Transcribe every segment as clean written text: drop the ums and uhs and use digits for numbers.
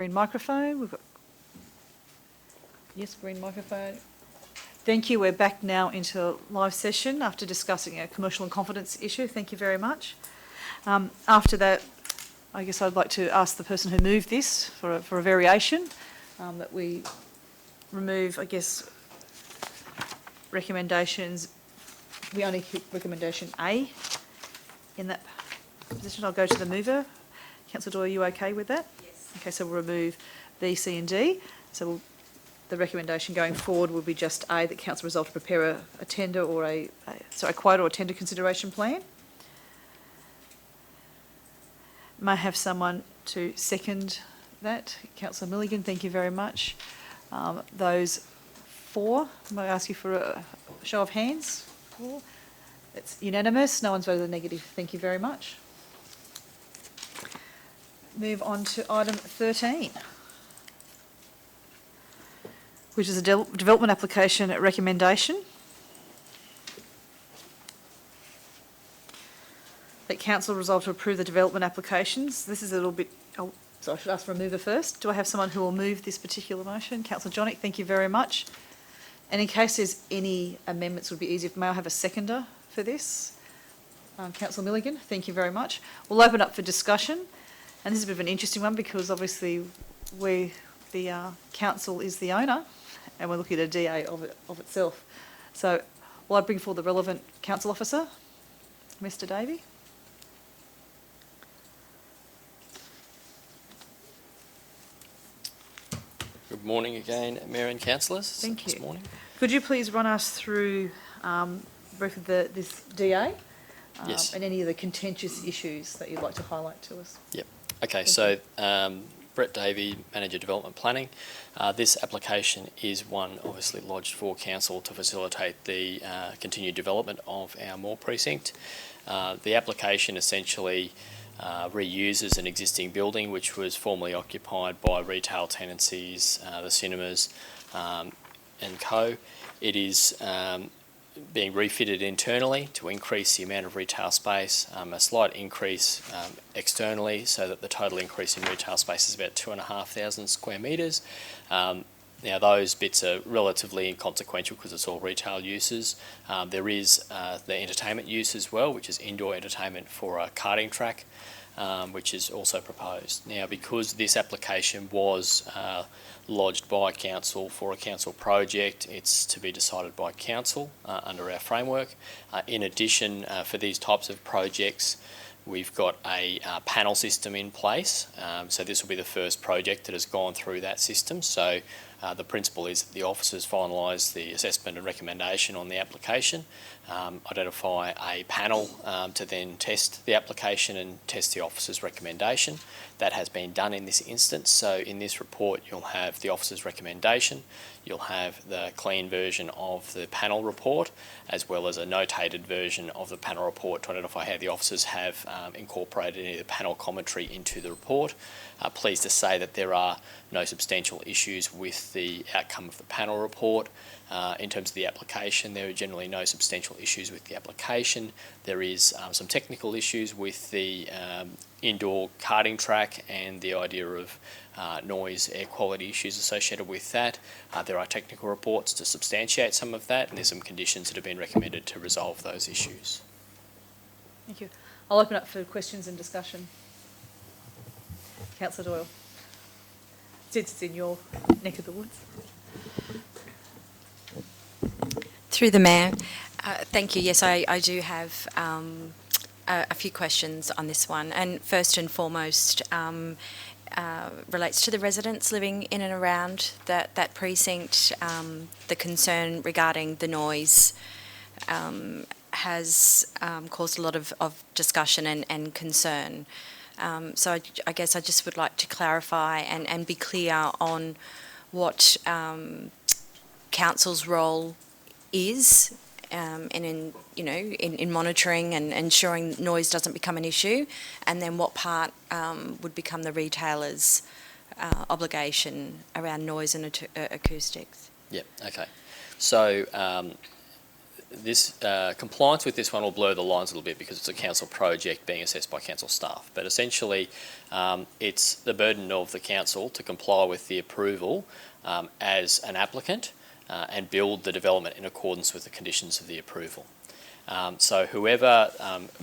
Green microphone. We've got yes, green microphone. Thank you. We're back now into live session after discussing a commercial and confidence issue. Thank you very much. After that, I guess I'd like to ask the person who moved this for a variation that we remove, I guess, recommendations. We only keep recommendation A in that position. I'll go to the mover. Councillor Doyle, are you okay with that? Yes. Okay, so we'll remove B, C and D. So the recommendation going forward will be just A, that council resolve to prepare a tender or a quote or a tender consideration plan. May I have someone to second that? Councillor Milligan, thank you very much. Those for, may I ask you for a show of hands? For. It's unanimous. No one's voted negative. Thank you very much. Move on to item 13, which is a development application recommendation. That council resolve to approve the development applications. This is a little bit, so I should ask for a mover first. Do I have someone who will move this particular motion? Councillor Johnnick, thank you very much. And in case there's any amendments, it would be easier if may I have a seconder for this? Councillor Milligan, thank you very much. We'll open up for discussion. And this is a bit of an interesting one because obviously the council is the owner and we're looking at a DA of itself. So will I bring forward the relevant council officer, Mr. Davey? Good morning again, Mayor and Councillors. Thank you. This morning. Could you please run us through briefly this DA Yes. and any of the contentious issues that you'd like to highlight to us? Yep. Okay, Thank so Brett Davey, Manager Development Planning. This application is one obviously lodged for Council to facilitate the continued development of our Moore precinct. The application essentially reuses an existing building which was formerly occupied by retail tenancies, the cinemas and co. It is being refitted internally to increase the amount of retail space, a slight increase externally so that the total increase in retail space is about 2,500 square metres. Now those bits are relatively inconsequential because it's all retail uses. There is the entertainment use as well, which is indoor entertainment for a karting track, which is also proposed. Now because this application was lodged by Council for a Council project, it's to be decided by Council under our framework. In addition, for these types of projects, we've got a panel system in place. So this will be the first project that has gone through that system. So the principle is that the officers finalise the assessment and recommendation on the application, identify a panel to then test the application and test the officer's recommendation. That has been done in this instance. So in this report, you'll have the officer's recommendation, you'll have the clean version of the panel report, as well as a notated version of the panel report to identify how the officers have incorporated any of the panel commentary into the report. Pleased to say that there are no substantial issues with the outcome of the panel report. In terms of the application, there are generally no substantial issues with the application. There is some technical issues with the indoor karting track and the idea of noise, air quality issues associated with that. There are technical reports to substantiate some of that, and there's some conditions that have been recommended to resolve those issues. Thank you. I'll open up for questions and discussion. Councillor Doyle, since it's in your neck of the woods. Through the Mayor, thank you. Yes, I do have a few questions on this one. And first and foremost, relates to the residents living in and around that precinct. The concern regarding the noise has caused a lot of discussion and concern. So I guess I just would like to clarify and be clear on what Council's role is in monitoring and ensuring noise doesn't become an issue, and then what part would become the retailer's obligation around noise and acoustics. Yep, okay. So this compliance with this one will blur the lines a little bit because it's a council project being assessed by council staff. But essentially, it's the burden of the council to comply with the approval as an applicant and build the development in accordance with the conditions of the approval. So whoever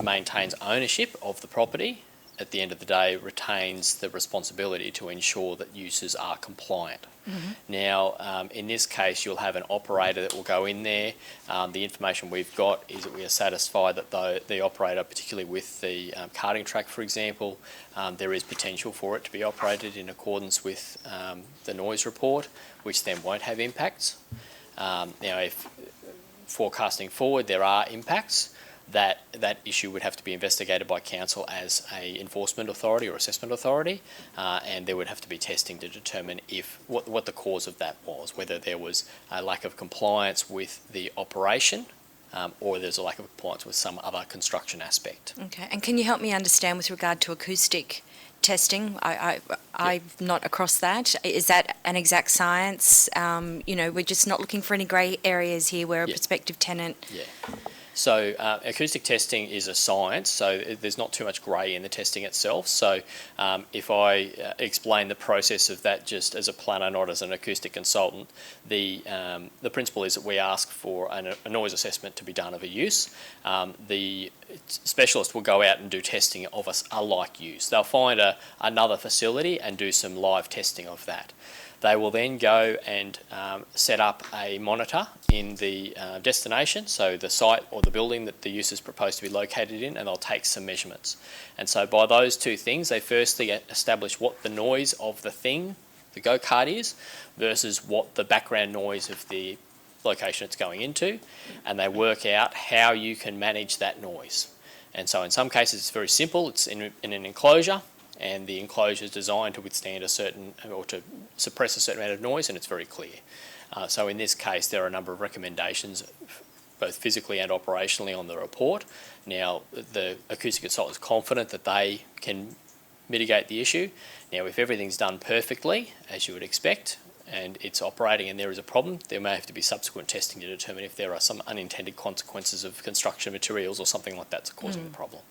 maintains ownership of the property at the end of the day retains the responsibility to ensure that uses are compliant. Mm-hmm. Now, in this case, you'll have an operator that will go in there. The information we've got is that we are satisfied that the operator, particularly with the karting track, for example, there is potential for it to be operated in accordance with the noise report, which then won't have impacts. Now, if forecasting forward there are impacts, that issue would have to be investigated by council as a enforcement authority or assessment authority, and there would have to be testing to determine if what the cause of that was, whether there was a lack of compliance with the operation or there's a lack of compliance with some other construction aspect. Okay, and can you help me understand with regard to acoustic testing? I'm not across that. Is that an exact science? We're just not looking for any grey areas here where a prospective tenant... Yeah. So acoustic testing is a science, so there's not too much grey in the testing itself. So if I explain the process of that just as a planner, not as an acoustic consultant, the principle is that we ask for a noise assessment to be done of a use. The specialist will go out and do testing of a like use. They'll find another facility and do some live testing of that. They will then go and set up a monitor in the destination, so the site or the building that the use is proposed to be located in, and they'll take some measurements. And so by those two things, they firstly establish what the noise of the thing, the go-kart is, versus what the background noise of the location it's going into, and they work out how you can manage that noise. And so in some cases it's very simple, it's in an enclosure, and the enclosure is designed to withstand a certain, or to suppress a certain amount of noise, and it's very clear. So in this case, there are a number of recommendations, both physically and operationally, on the report. Now, the acoustic consultant is confident that they can mitigate the issue. Now, if everything's done perfectly, as you would expect, and it's operating and there is a problem, there may have to be subsequent testing to determine if there are some unintended consequences of construction materials or something like that's causing the problem.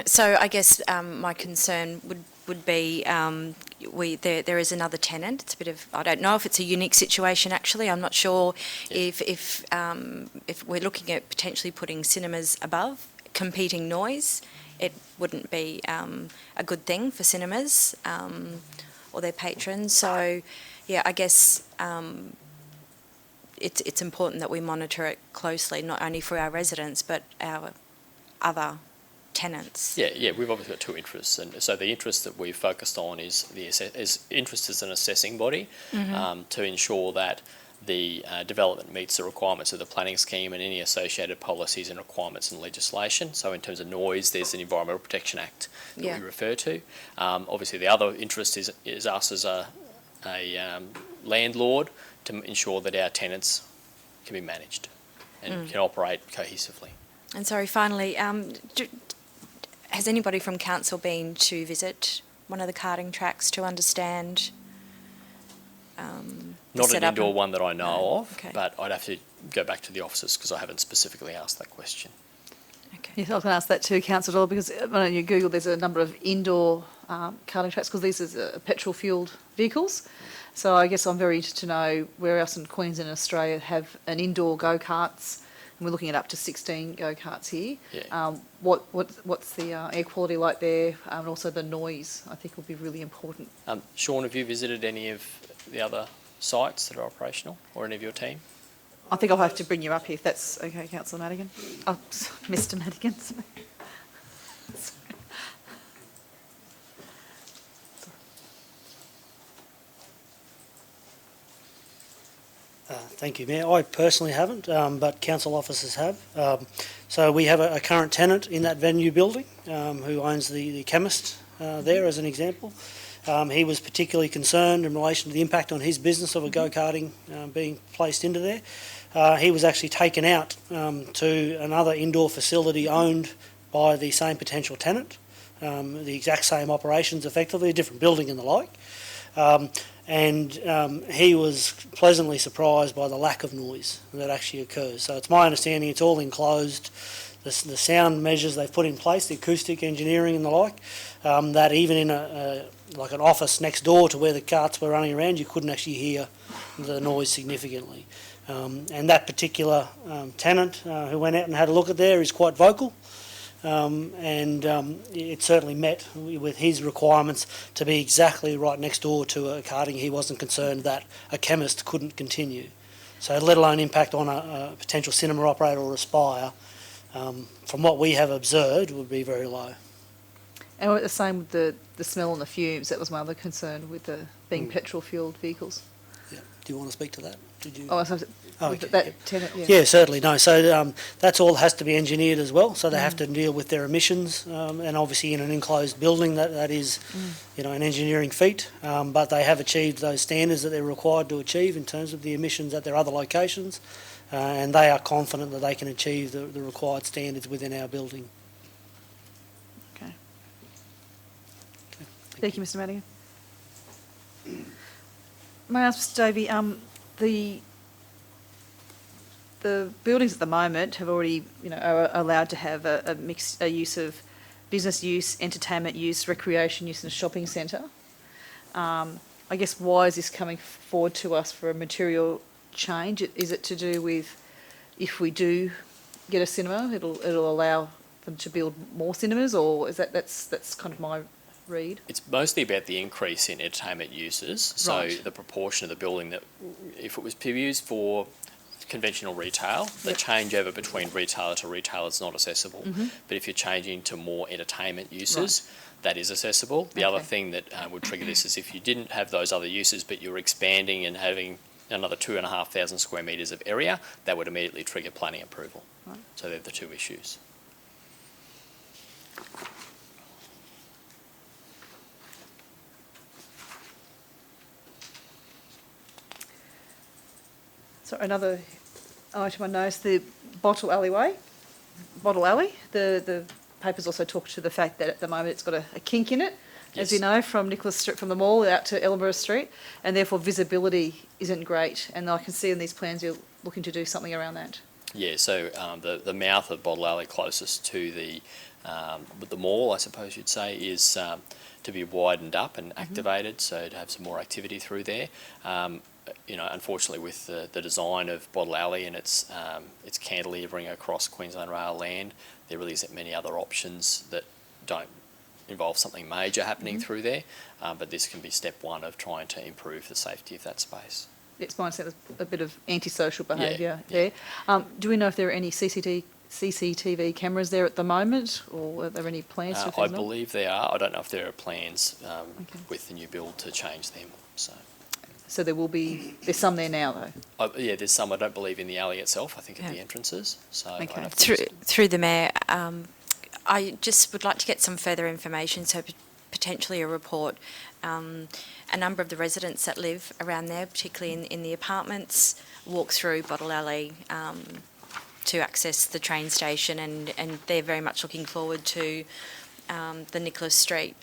So I guess my concern would be there is another tenant. It's a bit of, I don't know if it's a unique situation actually. I'm not sure if we're looking at potentially putting cinemas above competing noise. It wouldn't be a good thing for cinemas or their patrons. So yeah, I guess it's important that we monitor it closely, not only for our residents but our other tenants. Yeah, we've obviously got two interests, and so the interest that we've focused on is interest as an assessing body, to ensure that the development meets the requirements of the planning scheme and any associated policies and requirements and legislation. So in terms of noise, there's an Environmental Protection Act that we refer to. Obviously, the other interest is us as a landlord to ensure that our tenants can be managed and can operate cohesively. And sorry, finally, has anybody from council been to visit one of the karting tracks to understand not an indoor one that I know of, okay. But I'd have to go back to the offices because I haven't specifically asked that question. Okay. Yes, I was going to ask that too, Councillor Doyle, because when you Google, there's a number of indoor karting tracks because these are petrol-fuelled vehicles. So I guess I'm very interested to know where else in Queensland and Australia have an indoor go-karts. We're looking at up to 16 go-karts here. Yeah. What's the air quality like there, and also the noise, I think will be really important. Sean, have you visited any of the other sites that are operational, or any of your team? I think I'll have to bring you up here if that's okay, Councillor Madigan. Oh, Mr Madigan. Thank you, Mayor. I personally haven't, but council officers have. So we have a current tenant in that venue building who owns the chemist there, as an example. He was particularly concerned in relation to the impact on his business of a go-karting being placed into there. He was actually taken out to another indoor facility owned by the same potential tenant, the exact same operations effectively, a different building and the like. and he was pleasantly surprised by the lack of noise that actually occurs. So it's my understanding it's all enclosed. The sound measures they've put in place, the acoustic engineering and the like, that even in like an office next door to where the carts were running around, you couldn't actually hear the noise significantly. And that particular tenant who went out and had a look at there is quite vocal. It certainly met with his requirements to be exactly right next door to a carting. He wasn't concerned that a chemist couldn't continue. So let alone impact on a potential cinema operator or Aspire, from what we have observed, would be very low. And the same with the smell and the fumes. That was my other concern with the being petrol-fuelled vehicles. Yeah. Do you want to speak to that? Did you? Oh, so Okay, that yeah. tenant, yeah. Yeah, certainly. No, so that's all has to be engineered as well. So they have to deal with their emissions, and obviously in an enclosed building, that is, an engineering feat. But they have achieved those standards that they're required to achieve in terms of the emissions at their other locations, and they are confident that they can achieve the required standards within our building. Okay. Thank you, Mr. Madigan. May I ask, Mr. Davey, the buildings at the moment have already, are allowed to have a use of business use, entertainment use, recreation use, and a shopping centre. I guess why is this coming forward to us for a material change? Is it to do with if we do get a cinema, it'll allow them to build more cinemas, or is that's kind of my read? It's mostly about the increase in entertainment uses. So Right. the proportion of the building that, if it was used for conventional retail, the Yep. changeover between retailer to retailer is not accessible. But if you're changing to more entertainment uses, that is accessible. The other Okay. thing that would trigger this is if you didn't have those other uses, but you're expanding and having another 2,500 square metres of area, that would immediately trigger planning approval. Right. So they're the two issues. So another item I noticed, the Bottle Alley, the papers also talk to the fact that at the moment it's got a kink in it, as Yes. you know, from Nicholas Street, from the mall out to Ellenborough Street, and therefore visibility isn't great. And I can see in these plans you're looking to do something around that. Yeah, so the mouth of Bottle Alley closest to the mall, I suppose you'd say, is to be widened up and activated, so to have some more activity through there. Unfortunately, with the design of Bottle Alley and its cantilevering across Queensland Rail land, there really isn't many other options that don't involve something major happening through there. But this can be step one of trying to improve the safety of that space. It's my understanding there's a bit of antisocial behaviour Yeah. there. Do we know if there are any CCTV cameras there at the moment, or are there any plans to? I believe there are. I don't know if there are plans Okay. with the new build to change them. So there's some there now though. There's some. I don't believe in the alley itself. I think at Yeah. the entrances. So I Okay. don't know if there's- Through the Mayor, I just would like to get some further information, so potentially a report. A number of the residents that live around there, particularly in the apartments, walk through Bottle Alley to access the train station, and they're very much looking forward to the Nicholas Street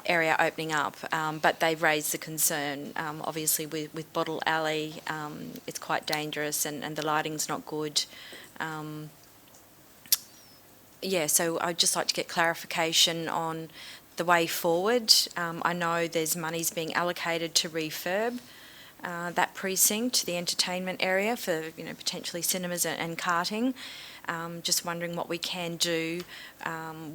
area opening up. But they've raised the concern, obviously, with Bottle Alley. It's quite dangerous and the lighting's not good. So I'd just like to get clarification on the way forward. I know there's monies being allocated to refurb that precinct, the entertainment area for potentially cinemas and karting. Just wondering what we can do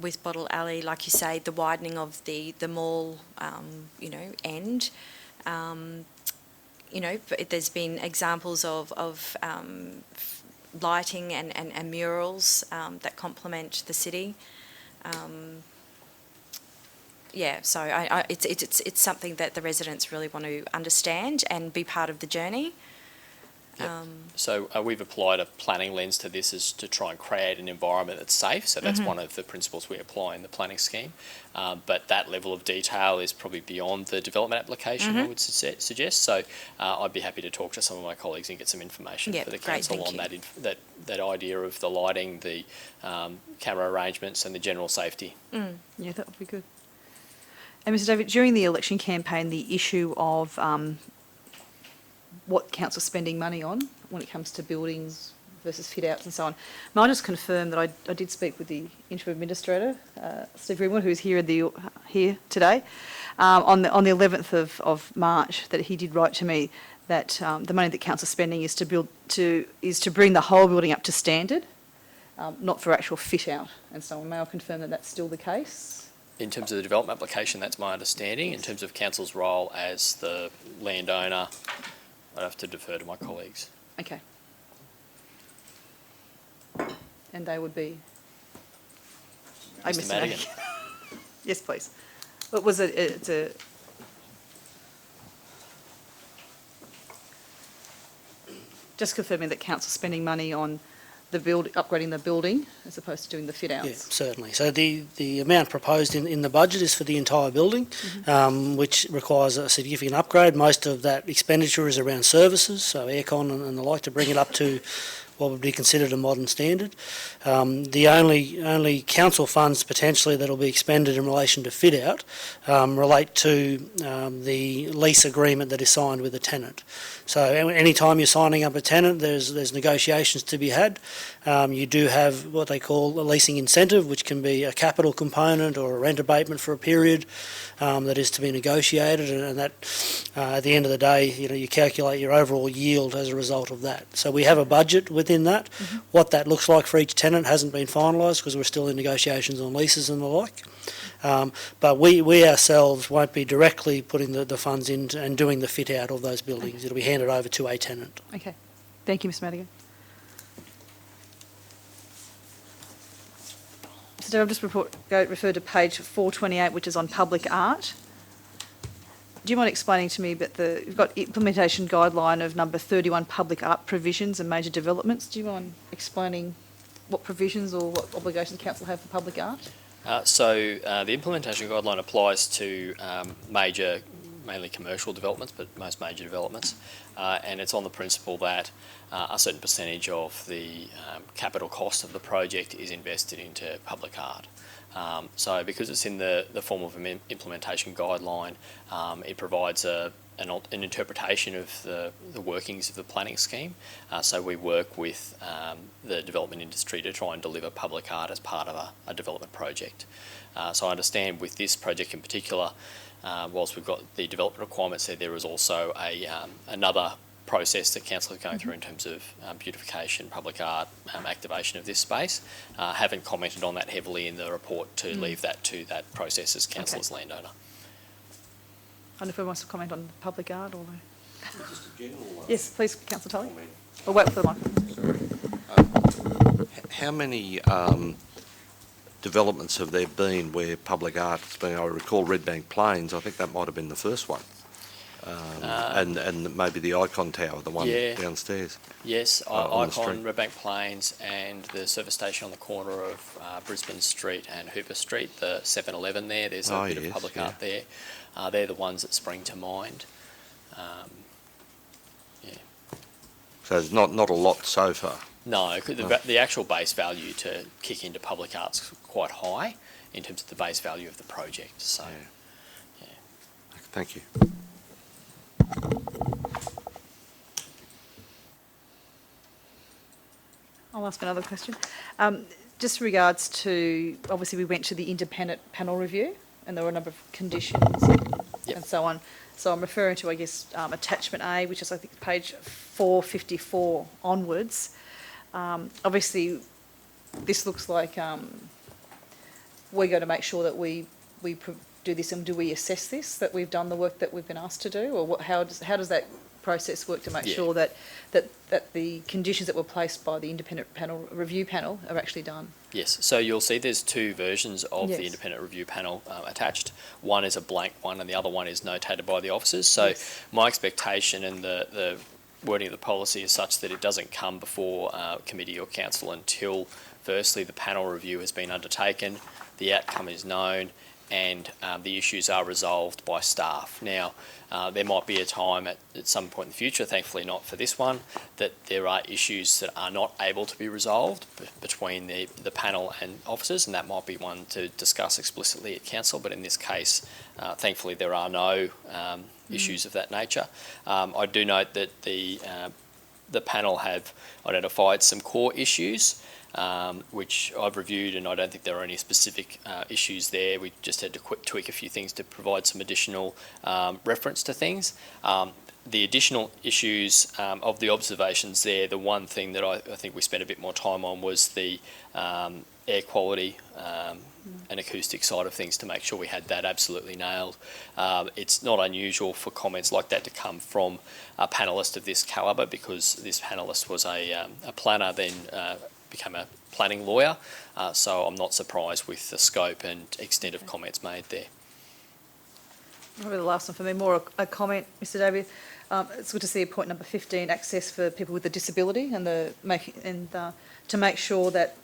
with Bottle Alley, like you say, the widening of the mall, end. There's been examples of lighting and murals that complement the city. So it's something that the residents really want to understand and be part of the journey. Yep. So we've applied a planning lens to this as to try and create an environment that's safe. So that's one of the principles we apply in the planning scheme. But that level of detail is probably beyond the development application, I would suggest. So I'd be happy to talk to some of my colleagues and get some information for the council on that idea of the lighting, the camera arrangements and the general safety. Yeah, that would be good. And Mr David, during the election campaign, the issue of what council's spending money on when it comes to buildings versus fit-outs and so on, may I just confirm that I did speak with the interim administrator, Steve Greenwood, who's here today, on the 11th of March, that he did write to me that the money that council's spending is to bring the whole building up to standard, not for actual fit-out and so on. May I confirm that that's still the case? In terms of the development application, that's my understanding. In terms of council's role as the landowner, I'd have to defer to my colleagues. Okay. And they would be? Mr. Madigan. Yes, please. What was it? It's a... Just confirming that council's spending money on upgrading the building as opposed to doing the fit-outs. Yeah, certainly. So the amount proposed in the budget is for the entire building, which requires a significant upgrade. Most of that expenditure is around services, so aircon and the like, to bring it up to what would be considered a modern standard. The only council funds potentially that will be expended in relation to fit-out relate to the lease agreement that is signed with the tenant. So any time you're signing up a tenant, there's negotiations to be had. You do have what they call a leasing incentive, which can be a capital component or a rent abatement for a period that is to be negotiated, and that at the end of the day, you calculate your overall yield as a result of that. So we have a budget within that. What that looks like for each tenant hasn't been finalised because we're still in negotiations on leases and the like. But we ourselves won't be directly putting the funds in and doing the fit out of those buildings. Okay. It'll be handed over to a tenant. Okay. Thank you, Mr Madigan. So I've just referred to page 428, which is on public art. Do you mind explaining to me that you've got implementation guideline of number 31, public art provisions and major developments. Do you mind explaining what provisions or what obligations council have for public art? The implementation guideline applies to mainly commercial developments, but most major developments, and it's on the principle that a certain percentage of the capital cost of the project is invested into public art. So because it's in the form of an implementation guideline, it provides an interpretation of the workings of the planning scheme. So we work with the development industry to try and deliver public art as part of a development project. So I understand with this project in particular, whilst we've got the development requirements there is also another process that council is going through in terms of beautification, public art, activation of this space. Haven't commented on that heavily in the report to leave that to that process as council's landowner. I don't know if anyone wants to comment on public art or... Just a general one. Yes, please, Councillor Tully. We'll wait for the microphone. How many developments have there been where public art's been? I recall Redbank Plains, I think that might have been the first one. And maybe the Icon Tower, the one downstairs. Yes, on Icon, Redbank Plains, and the service station on the corner of Brisbane Street and Hooper Street, the 7-Eleven there. There's a bit of public art there. They're the ones that spring to mind. So there's not a lot so far. No, the actual base value to kick into public art's quite high in terms of the base value of the project. So, yeah. Thank you. I'll ask another question. Just regards to, obviously we went to the independent panel review and there were a number of conditions and so on. So I'm referring to, I guess, attachment A, which is I think page 454 onwards. Obviously this looks like we're going to make sure that we do this, and do we assess this, that we've done the work that we've been asked to do, or how does that process work to make sure that the conditions that were placed by the independent review panel are actually done? Yes, so you'll see there's two versions of the independent review panel attached. One is a blank one and the other one is notated by the officers. So my expectation and the wording of the policy is such that it doesn't come before committee or council until firstly the panel review has been undertaken, the outcome is known, and the issues are resolved by staff. Now, there might be a time at some point in the future, thankfully not for this one, that there are issues that are not able to be resolved between the panel and officers, and that might be one to discuss explicitly at council. But in this case, thankfully there are no issues of that nature. I do note that the panel have identified some core issues, which I've reviewed, and I don't think there are any specific issues there. We just had to tweak a few things to provide some additional reference to things. The additional issues of the observations there, the one thing that I think we spent a bit more time on was the air quality and acoustic side of things, to make sure we had that absolutely nailed. It's not unusual for comments like that to come from a panellist of this calibre, because this panellist was a planner, then became a planning lawyer, so I'm not surprised with the scope and extent of comments made there. Probably the last one for me, more a comment, Mr David. It's good to see point number 15, access for people with a disability, and to make sure that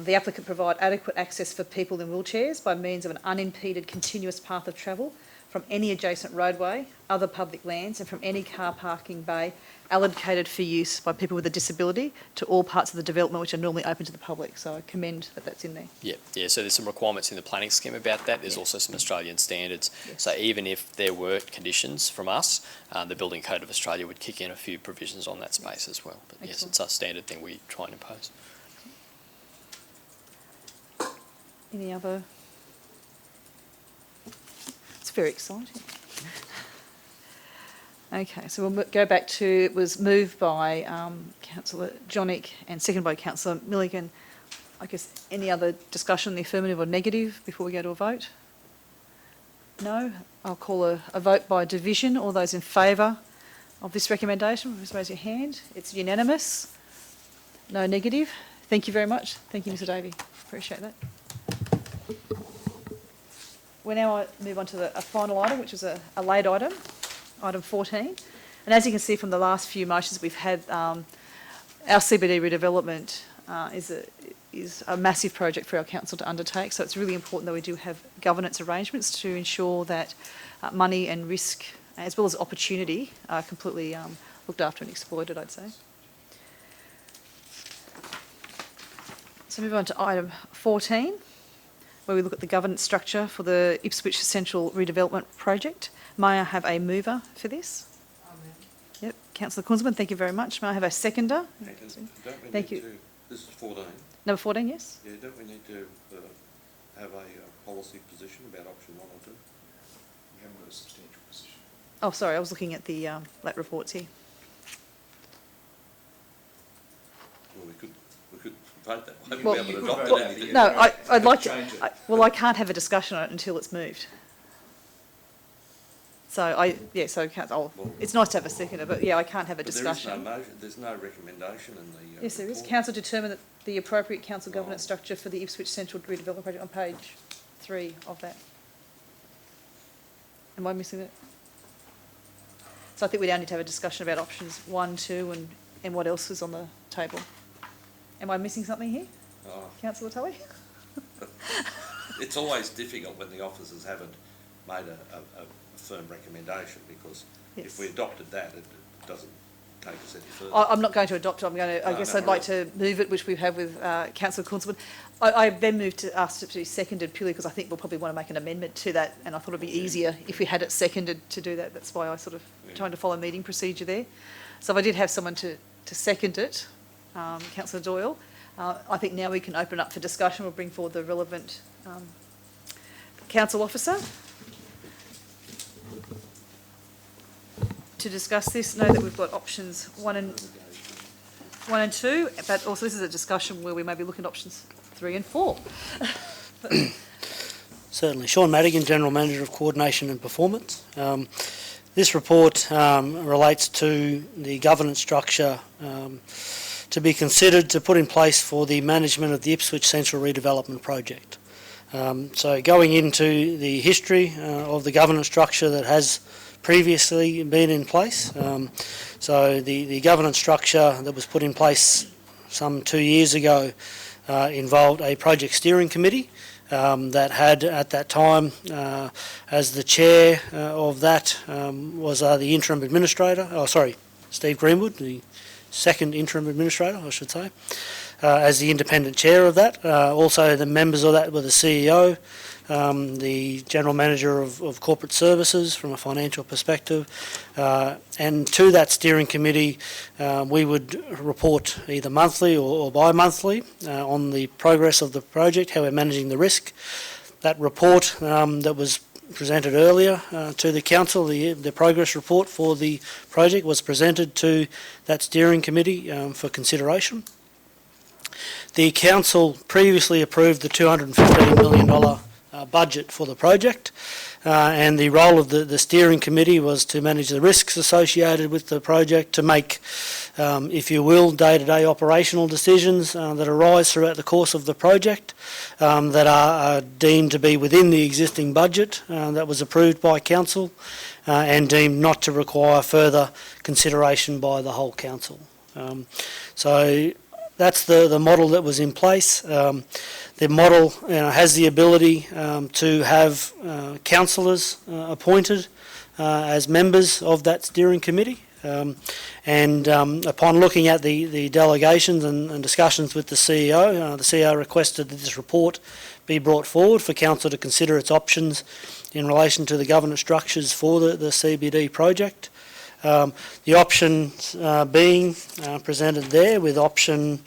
the applicant provide adequate access for people in wheelchairs by means of an unimpeded continuous path of travel from any adjacent roadway, other public lands, and from any car parking bay allocated for use by people with a disability to all parts of the development which are normally open to the public. So I commend that that's in there. Yeah. So there's some requirements in the planning scheme about that. There's also some Australian standards. Yes. So even if there were conditions from us, the Building Code of Australia would kick in a few provisions on that space as well. But yes, it's a standard thing we try and impose. Any other? It's very exciting. Okay, so we'll go back to, it was moved by Councillor Johnnick and seconded by Councillor Milligan. I guess any other discussion, the affirmative or negative, before we go to a vote? No? I'll call a vote by division. All those in favour of this recommendation, please raise your hand. It's unanimous. No negative. Thank you very much. Thank you, Mr Davey. Appreciate that. We now move on to a final item, which is a late item, item 14. And as you can see from the last few motions we've had, our CBD redevelopment is a massive project for our council to undertake. So it's really important that we do have governance arrangements to ensure that money and risk, as well as opportunity, are completely looked after and exploited, I'd say. So move on to item 14. Where we look at the governance structure for the Ipswich Central Redevelopment Project. May I have a mover for this? Amen. Yep, Councillor Kunzelman, thank you very much. May I have a seconder? Thank you. This is 14. Number 14, yes? Yeah, don't we need to have a policy position about option 1 or 2? We haven't got a substantial position. Oh, sorry, I was looking at the late reports here. Well, we could vote that way. Well, We'll be able to adopt it. No, I'd like to. Change it. I can't have a discussion on it until it's moved. So it's nice to have a seconder, but yeah, I can't have a discussion. There is no motion, there's no recommendation in the Yes, there is. report. Council determined that the appropriate council governance structure for the Ipswich Central Redevelopment Project on page 3 of that. Am I missing it? So I think we now need to have a discussion about options 1, 2 and what else is on the table. Am I missing something here, Councillor Tully? It's always difficult when the officers haven't made a firm recommendation, because Yes. if we adopted that, it doesn't take us any further. I'm not going to adopt it. I'd like to move it, which we have with Councillor Kunzelman. I then moved to ask it to be seconded purely because I think we'll probably want to make an amendment to that, and I thought it'd be easier if we had it seconded to do that. That's why I sort of trying to follow meeting procedure there. So if I did have someone to second it, Councillor Doyle, I think now we can open up for discussion. We'll bring forward the relevant council officer to discuss this. Know that we've got options 1 and 2, but also this is a discussion where we may be looking at options 3 and 4. Certainly. Sean Madigan, General Manager of Coordination and Performance. This report relates to the governance structure to be considered to put in place for the management of the Ipswich Central Redevelopment Project. So going into the history of the governance structure that has previously been in place. So the governance structure that was put in place some 2 years ago involved a project steering committee that had at that time as the chair of that was the interim administrator, Steve Greenwood, the second interim administrator, I should say, as the independent chair of that. Also the members of that were the CEO, the General Manager of Corporate Services from a financial perspective, and to that steering committee we would report either monthly or bi-monthly on the progress of the project, how we're managing the risk. That report that was presented earlier to the council, the progress report for the project was presented to that steering committee for consideration. The council previously approved the $215 million budget for the project, and the role of the steering committee was to manage the risks associated with the project, to make, if you will, day-to-day operational decisions that arise throughout the course of the project that are deemed to be within the existing budget that was approved by council and deemed not to require further consideration by the whole council. So that's the model that was in place. The model has the ability to have councillors appointed as members of that steering committee. And upon looking at the delegations and discussions with the CEO requested that this report be brought forward for council to consider its options in relation to the governance structures for the CBD project. The options being presented there, with option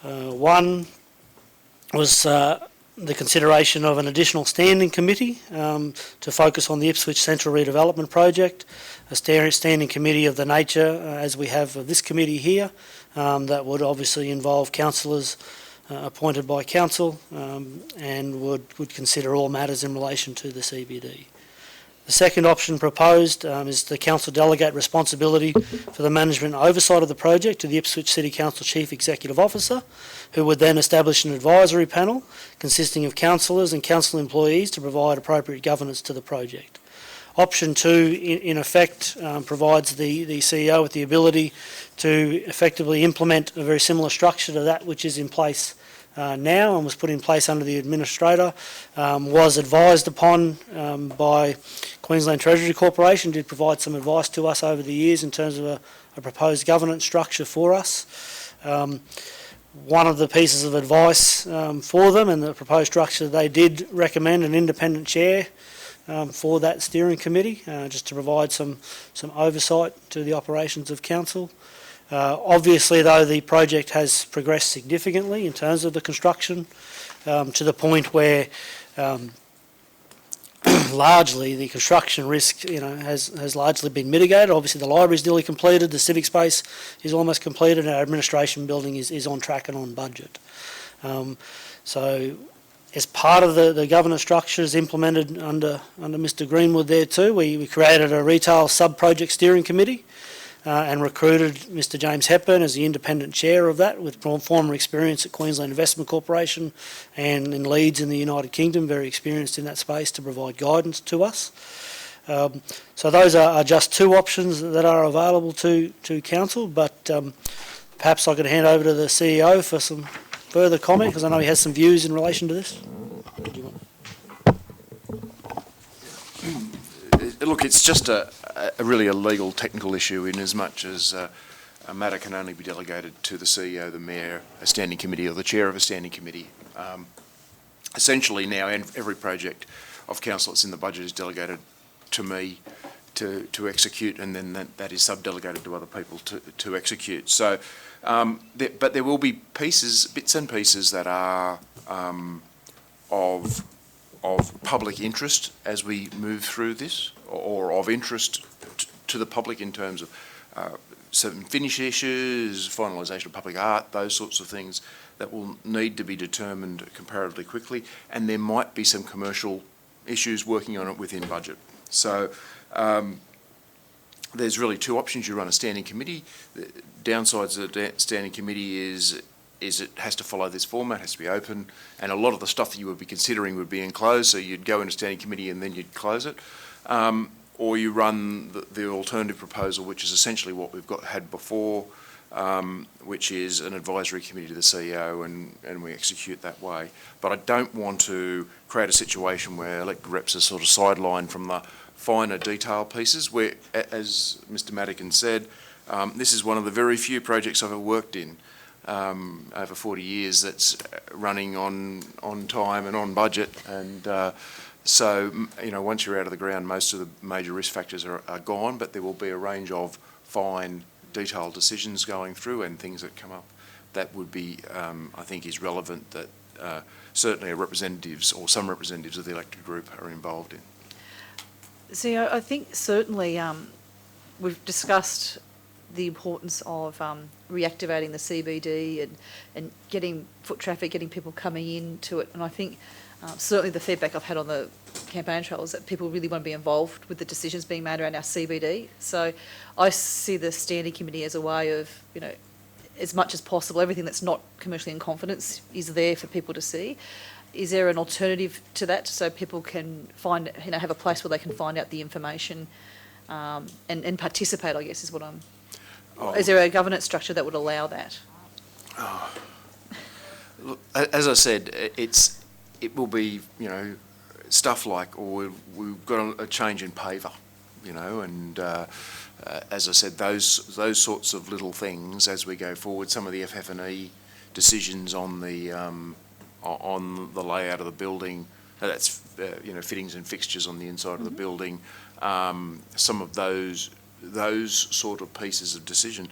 1 was the consideration of an additional standing committee to focus on the Ipswich Central Redevelopment project, a standing committee of the nature as we have of this committee here, that would obviously involve councillors appointed by council and would consider all matters in relation to the CBD. The second option proposed is the council delegate responsibility for the management and oversight of the project to the Ipswich City Council Chief Executive Officer, who would then establish an advisory panel consisting of councillors and council employees to provide appropriate governance to the project. Option 2, in effect, provides the CEO with the ability to effectively implement a very similar structure to that which is in place now and was put in place under the administrator, was advised upon by Queensland Treasury Corporation, did provide some advice to us over the years in terms of a proposed governance structure for us. One of the pieces of advice for them and the proposed structure, they did recommend an independent chair for that steering committee, just to provide some oversight to the operations of council. Obviously, though, the project has progressed significantly in terms of the construction to the point where largely the construction risk has largely been mitigated. Obviously the library is nearly completed, the civic space is almost completed, and our administration building is on track and on budget. So as part of the governance structures implemented under Mr Greenwood there too, we created a retail sub-project steering committee and recruited Mr James Hepburn as the independent chair of that, with former experience at Queensland Investment Corporation and in Leeds in the United Kingdom, very experienced in that space to provide guidance to us. So those are just two options that are available to council, but perhaps I could hand over to the CEO for some further comment, because I know he has some views in relation to this. Look, it's just really a legal technical issue, in as much as a matter can only be delegated to the CEO, the Mayor, a standing committee, or the Chair of a standing committee. Essentially now, every project of council that's in the budget is delegated to me to execute, and then that is sub-delegated to other people to execute. So, but there will be bits and pieces that are of public interest as we move through this, or of interest to the public in terms of certain finish issues, finalisation of public art, those sorts of things that will need to be determined comparatively quickly, and there might be some commercial issues working on it within budget. So there's really two options. You run a standing committee. The downsides of the standing committee is it has to follow this format, has to be open, and a lot of the stuff that you would be considering would be enclosed, so you'd go into standing committee and then you'd close it. Or you run the alternative proposal, which is essentially what we've had before, which is an advisory committee to the CEO, and we execute that way. But I don't want to create a situation where elected reps are sort of sidelined from the finer detail pieces, where, as Mr Madigan said, this is one of the very few projects I've ever worked in over 40 years that's running on time and on budget. And so, you know, once you're out of the ground, most of the major risk factors are gone, but there will be a range of fine, detailed decisions going through and things that come up that would be, I think, is relevant that certainly representatives or some representatives of the elected group are involved in. See, I think certainly we've discussed the importance of reactivating the CBD and getting foot traffic, getting people coming into it. And I think certainly the feedback I've had on the campaign trail is that people really want to be involved with the decisions being made around our CBD. So I see the standing committee as a way of, you know, as much as possible, everything that's not commercially in confidence is there for people to see. Is there an alternative to that so people can find, you know, have a place where they can find out the information and participate, I guess, is what I'm... Oh. Is there a governance structure that would allow that? Oh. Look, as I said, it will be, you know, stuff like, or we've got a change in paver, you know, and as I said, those sorts of little things as we go forward. Some of the FF&E decisions on the layout of the building, that's you know, fittings and fixtures on the inside of the building. Some of those sort of pieces of decision,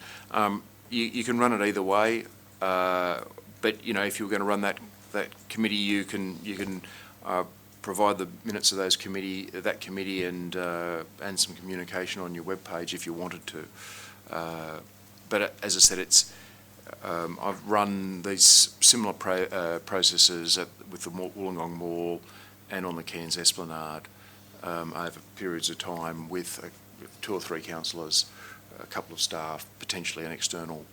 you can run it either way. But you know, if you're going to run that committee, you can provide the minutes of that committee and some communication on your webpage if you wanted to. But as I said, I've run these similar processes with the Wollongong Mall and on the Cairns Esplanade over periods of time with 2 or 3 councillors, a couple of staff, potentially an external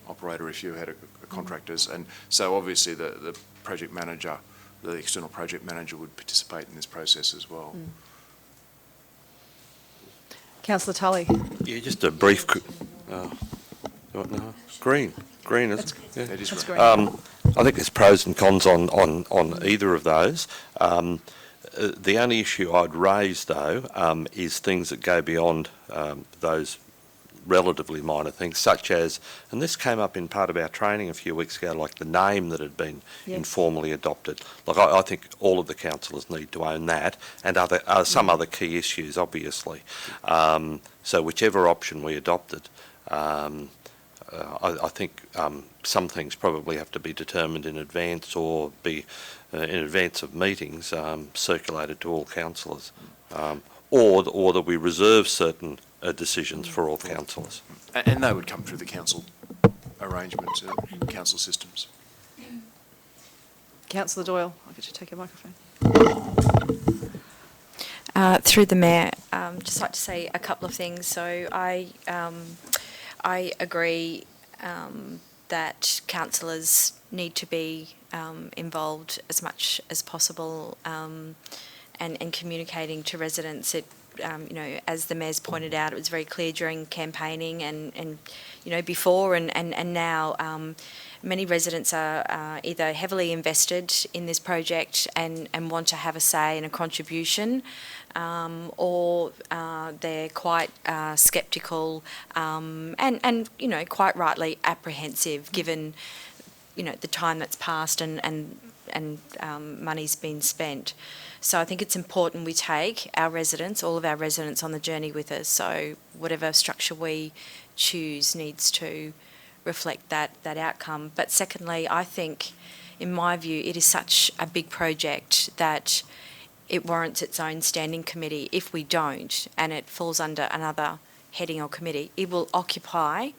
operator if you had a contractors. And so obviously the project manager, the external project manager would participate in this process as well. Councillor Tully. Yeah, just a brief... Green, isn't it? Yeah. It is That's great. great. I think there's pros and cons on either of those. The only issue I'd raise, though, is things that go beyond those relatively minor things, such as, and this came up in part of our training a few weeks ago, like the name that had been informally adopted. Like I think all of the councillors need to own that, and some other key issues, obviously. So whichever option we adopted, I think some things probably have to be determined in advance or be in advance of meetings circulated to all councillors, or that we reserve certain decisions for all councillors. And they would come through the council arrangements, council systems. Councillor Doyle, I'll get you to take your microphone. Through the Mayor, just like to say a couple of things. So I agree that councillors need to be involved as much as possible and communicating to residents. You know, as the Mayor's pointed out, it was very clear during campaigning and you know, before and now. Many residents are either heavily invested in this project and want to have a say and a contribution, or they're quite sceptical and you know, quite rightly apprehensive given, you know, the time that's passed and money's been spent. So I think it's important we take our residents, all of our residents, on the journey with us. So whatever structure we choose needs to reflect that outcome. But secondly, I think, in my view, it is such a big project that it warrants its own standing committee. If we don't, and it falls under another heading or committee, it will occupy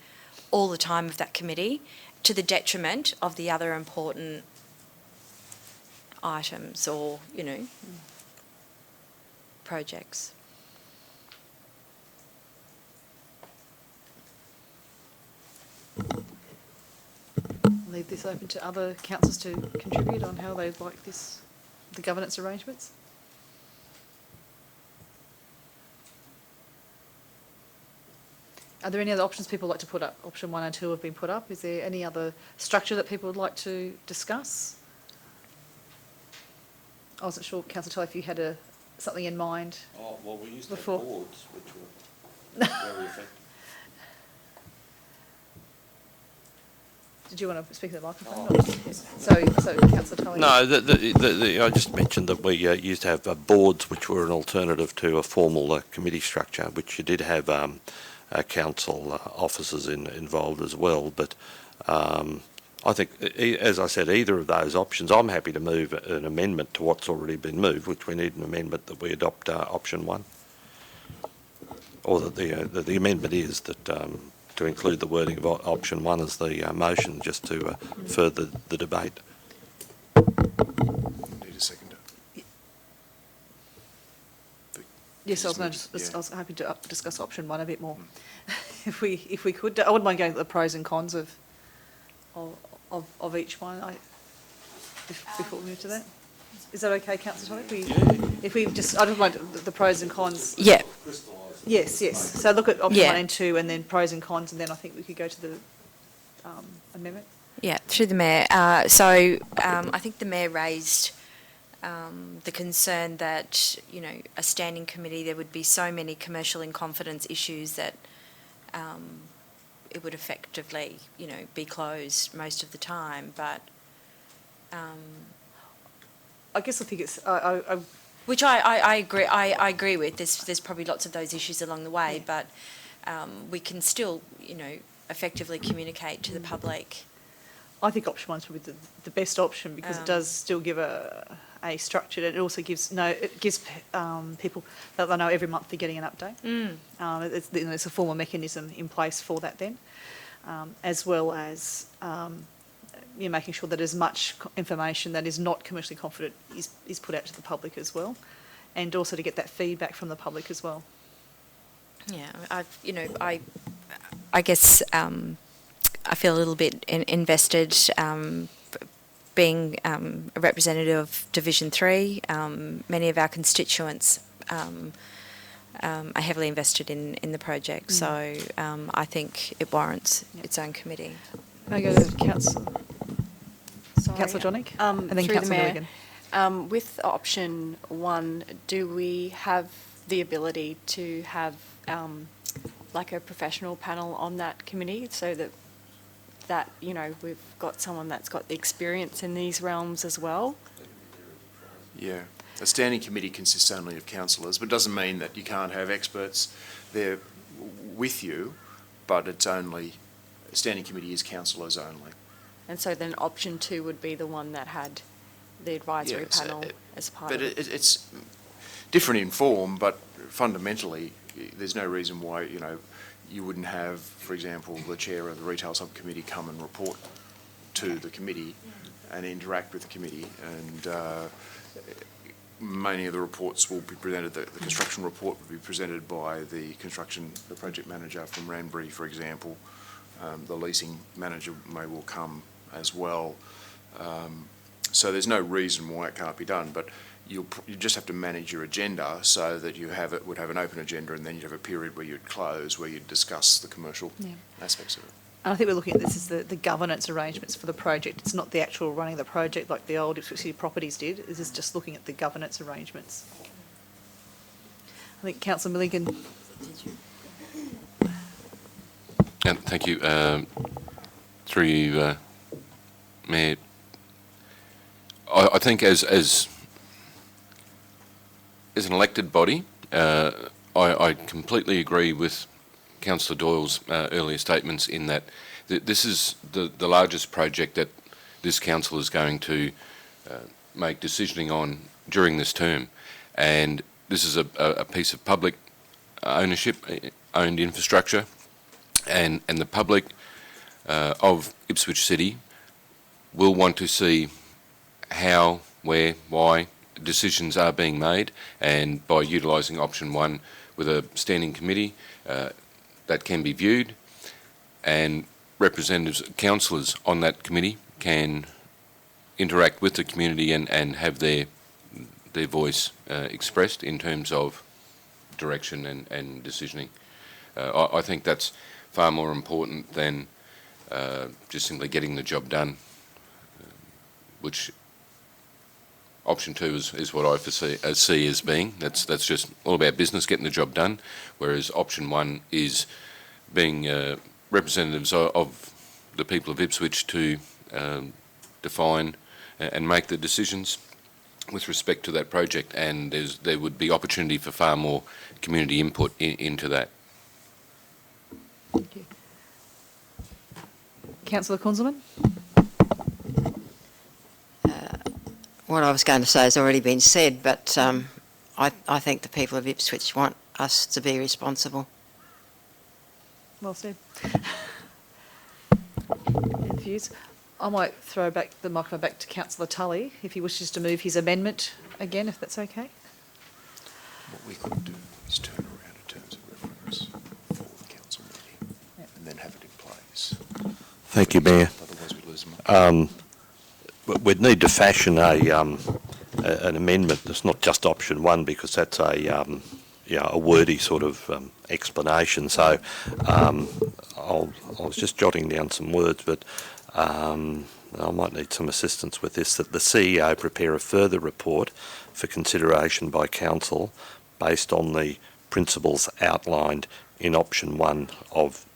all the time of that committee to the detriment of the other important items or, you know, projects. Leave this open to other councillors to contribute on how they'd like the governance arrangements. Are there any other options people would like to put up? Option 1 and 2 have been put up. Is there any other structure that people would like to discuss? I wasn't sure, Councillor Tully, if you had something in mind. Oh, well, we used Before. boards, which were very effective. Did you want to speak to the microphone? Yes. So Councillor Tully. No, I just mentioned that we used to have boards which were an alternative to a formal committee structure, which you did have council officers involved as well. But I think, as I said, either of those options, I'm happy to move an amendment to what's already been moved, which we need an amendment that we adopt option 1. Or that the amendment is that to include the wording of option 1 as the motion, just to further the debate. Need a seconder. Yes, I Yeah. was happy to discuss option 1 a bit more, if we could. I wouldn't mind going to the pros and cons of each one. Before we move to that, is that okay, Councillor Tully? If we just, I don't mind the pros and cons. Yeah. Yes. So look at option Yeah. 1 and 2, and then pros and cons, and then I think we could go to the amendment. Yeah, through the Mayor. I think the Mayor raised the concern that, a standing committee, there would be so many commercial in confidence issues that it would effectively, be closed most of the time. But I guess I think it's, which I agree. I agree with. There's probably lots of those issues along the way, but we can still, effectively communicate to the public. I think option 1 is probably the best option, because it does still give a structure. It also gives people that they know every month they're getting an update. It's a formal mechanism in place for that then, as well as making sure that as much information that is not commercially confident is put out to the public as well, and also to get that feedback from the public as well. Yeah, I guess I feel a little bit invested being a representative of Division 3. Many of our constituents are heavily invested in the project, so I think it warrants its own committee. Can I go to Councillor Jonick? And then through the Councillor Mayor, Milligan. with option 1, do we have the ability to have like a professional panel on that committee, so that we've got someone that's got the experience in these realms as well? Yeah. A standing committee consists only of councillors, but doesn't mean that you can't have experts there with you, but it's only, a standing committee is councillors only. And so then option 2 would be the one that had the advisory panel as part of it. But it's different in form, but fundamentally, there's no reason why, you wouldn't have, for example, the chair of the retail subcommittee come and report to the committee and interact with the committee. And many of the reports will be presented, the construction report will be presented by the project manager from Ranbury, for example. The leasing manager may well come as well. So there's no reason why it can't be done, but you just have to manage your agenda so that you would have an open agenda, and then you'd have a period where you'd close, where you'd discuss the commercial aspects of it. And I think we're looking at this as the governance arrangements for the project. It's not the actual running the project like the old Ipswich City Properties did. This is just looking at the governance arrangements. I think Councillor Milligan. Thank you. Through you, Mayor, I think as an elected body, I completely agree with Councillor Doyle's earlier statements in that this is the largest project that this council is going to make decisioning on during this term, and this is a piece of public ownership, owned infrastructure, and the public of Ipswich City will want to see how, where, why decisions are being made, and by utilising option 1 with a standing committee that can be viewed, and representatives, councillors on that committee can interact with the community and have their voice expressed in terms of direction and decisioning. I think that's far more important than just simply getting the job done, which option 2 is what I see as being. That's just all about business, getting the job done, whereas option 1 is being representatives of the people of Ipswich to define and make the decisions with respect to that project, and there would be opportunity for far more community input into that. Thank you. Councillor Kunzelman? What I was going to say has already been said, but I think the people of Ipswich want us to be responsible. Well said. Any views? I might throw back the microphone back to Councillor Tully if he wishes to move his amendment again, if that's okay. What we could do is turn around in terms of reference for the council meeting and then have it in place. Thank you, Mayor. Otherwise we lose them. We'd need to fashion an amendment that's not just option 1, because that's a wordy sort of explanation. So I was just jotting down some words, but I might need some assistance with this, that the CEO prepare a further report for consideration by council based on the principles outlined in option 1 of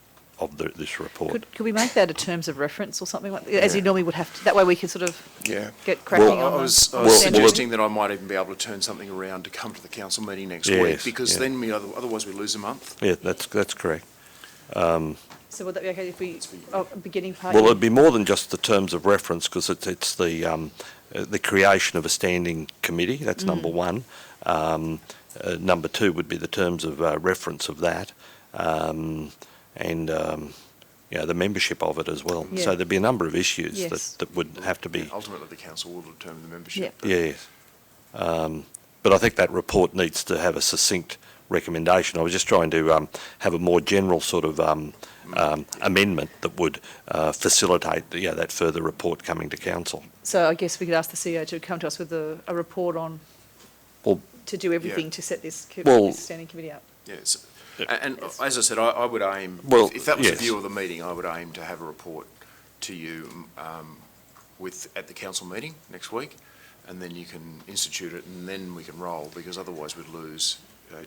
this report. Could we make that a terms of reference or something like, as you normally would have to, that way we can sort of Yeah. get cracking Well, on I was the suggesting that I might even be able to turn something around to come to the council meeting next week, Yes, because yeah. then otherwise we lose a month. Yeah, that's correct. So would that be okay if we, beginning part? Well, it'd be more than just the terms of reference, because it's the creation of a standing committee. That's number 1. Number 2 would be the terms of reference of that, and the membership of it as well. Yeah. So there'd be a number of issues Yes. that would have to be. And ultimately, the council will determine the membership. Yes. But I think that report needs to have a succinct recommendation. I was just trying to have a more general sort of amendment that would facilitate that further report coming to council. So I guess we could ask the CEO to come to us with a report on, Well, to do everything Yeah. to set this Well- this standing committee up. Yes. And as I said, I would aim, Well, if that was the yes. view of the meeting, I would aim to have a report to you at the council meeting next week, and then you can institute it, and then we can roll, because otherwise we'd lose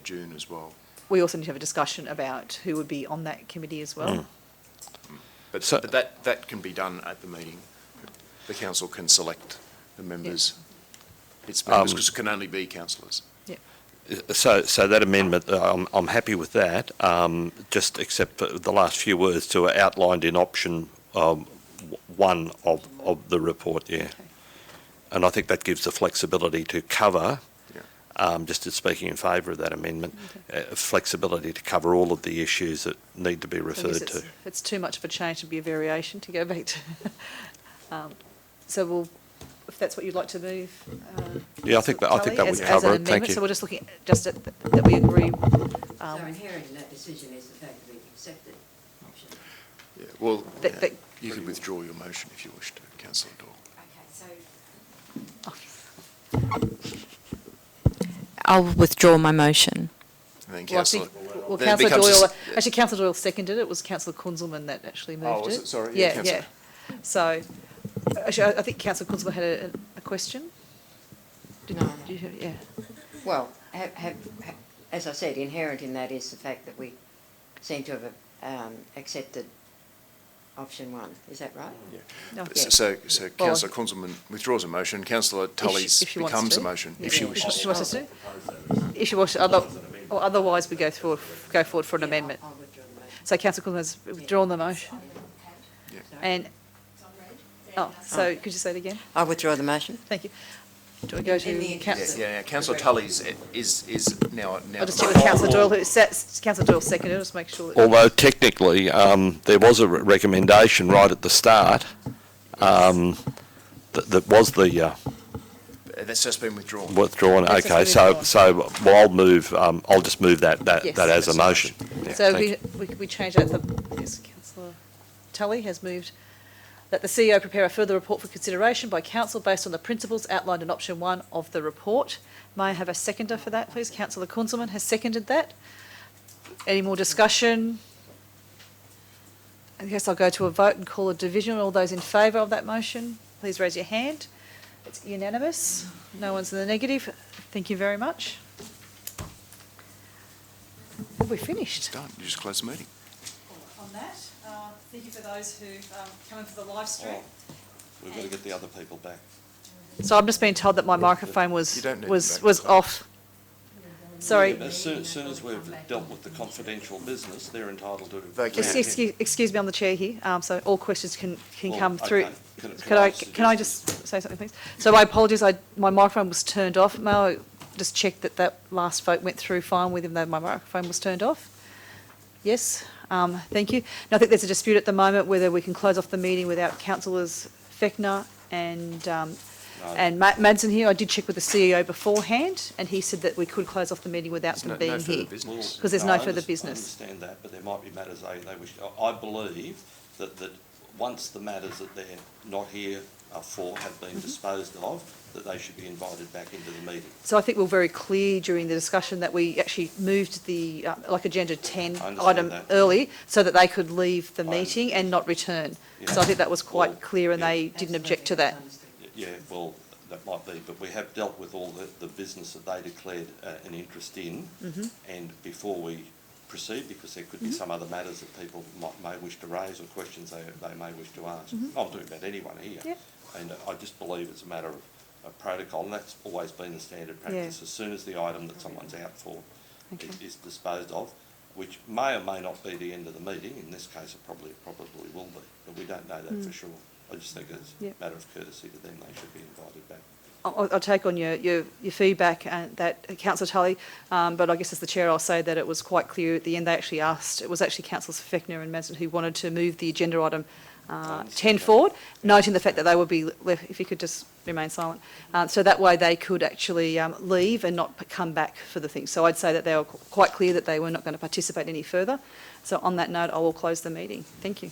June as well. We also need to have a discussion about who would be on that committee as well. But, So- but that can be done at the meeting. The council can select the members, its members, because it can only be councillors. So that amendment, I'm happy with that, just except for the last few words to outlined in option 1 of the report, yeah. Okay. And I think that gives the flexibility to cover, Yeah. just as speaking in favour of that amendment, flexibility to cover all of the issues that need to be So I guess referred to. it's too much of a change to be a variation to go back to. So we'll, if that's what you'd like to move. Yeah, I think that would Tully, as cover an it, thank amendment. you. So we're just looking at, that we agree. So inherent in that decision is the fact that we've accepted option. Yeah. Well, that- you can withdraw your motion if you wish to, Councillor Doyle. Okay, so I'll withdraw my motion. And then Well, I Councillor. think, well, then it Councillor becomes a Doyle, s- actually Councillor Doyle seconded it. It was Councillor Kunzelman that actually moved it. Oh, was it? Sorry, yeah, Yeah, Councillor. yeah. So, actually, I think Councillor Kunzelman had a question. No. Yeah. well, as I said, inherent in that is the fact that we seem to have accepted option 1. Is that right? No. So Councillor Kunzelman withdraws a motion, Councillor Tully's if she wants becomes to. a motion, Yeah. if she If wishes. she wants us to. If she wants, or otherwise we go forward for an amendment. I'll withdraw the motion. So Councillor Kunzelman has withdrawn the motion. Yeah. And, so could you say it again? I'll withdraw the motion. Thank you. Do we go In to the Yeah, Councillor? yeah, Councillor Tully's is now. I'll just check with Councillor Doyle, Councillor Doyle seconded, just make sure that. Although technically, there was a recommendation right at the start, that was the That's just been withdrawn. withdrawn. That's Okay, just been so I'll move, I'll just move that Yes. as a That's a motion. Yeah, So thank you. we change that, yes, Councillor Tully has moved that the CEO prepare a further report for consideration by council based on the principles outlined in option 1 of the report. May I have a seconder for that, please? Councillor Kunzelman has seconded that. Any more discussion? I guess I'll go to a vote and call a division. All those in favour of that motion, please raise your hand. It's unanimous. No one's in the negative. Thank you very much. We're finished. It's done. You just close the meeting. On that, thank you for those who come in for the live stream. We've got to get the other people back. So I'm just being told that my microphone was You don't need was to off. Sorry. As soon as we've dealt with the confidential business, they're entitled to... They can. Excuse me, I'm the chair here, so all questions can Well, come through. okay. Can I just say something, please? So I apologise, my microphone was turned off. May I just check that that last vote went through fine with him, though my microphone was turned off? Yes, thank you. Now, I think there's a dispute at the moment whether we can close off the meeting without councillors Fechner and Madsen here. I did check with the CEO beforehand, and he said that we could close off the meeting without them being no further here. business. Because there's no further business. I understand that, but there might be matters they wish... I believe that once the matters that they're not here for have been disposed of, that they should be invited back into the meeting. So I think we were very clear during the discussion that we actually moved the, Agenda 10 I understand item that. early so that they could leave the I meeting and not return. Yeah. So I think that was quite Well, clear and yeah. they didn't object to that. Yeah, well, that might be, but we have dealt with all the business that they declared an interest in, and before we proceed, because there could be some other matters that people may wish to raise or questions they may wish to ask. I'm talking about anyone here. Yep. And I just believe it's a matter of protocol, and that's always been the standard practice. Yeah. As soon as the item that someone's out for Okay. is disposed of, which may or may not be the end of the meeting, in this case it probably will be, but we don't know that for sure. I just think it's Yep. a matter of courtesy to them, they should be invited back. I'll take on your feedback, that Councillor Tully, but I guess as the chair I'll say that it was quite clear at the end they actually asked, it was actually Councillors Fechner and Madsen who wanted to move the agenda item 10 forward, noting the fact that they would be left, if you could just remain silent, so that way they could actually leave and not come back for the thing. So I'd say that they were quite clear that they were not going to participate any further. So on that note, I will close the meeting. Thank you.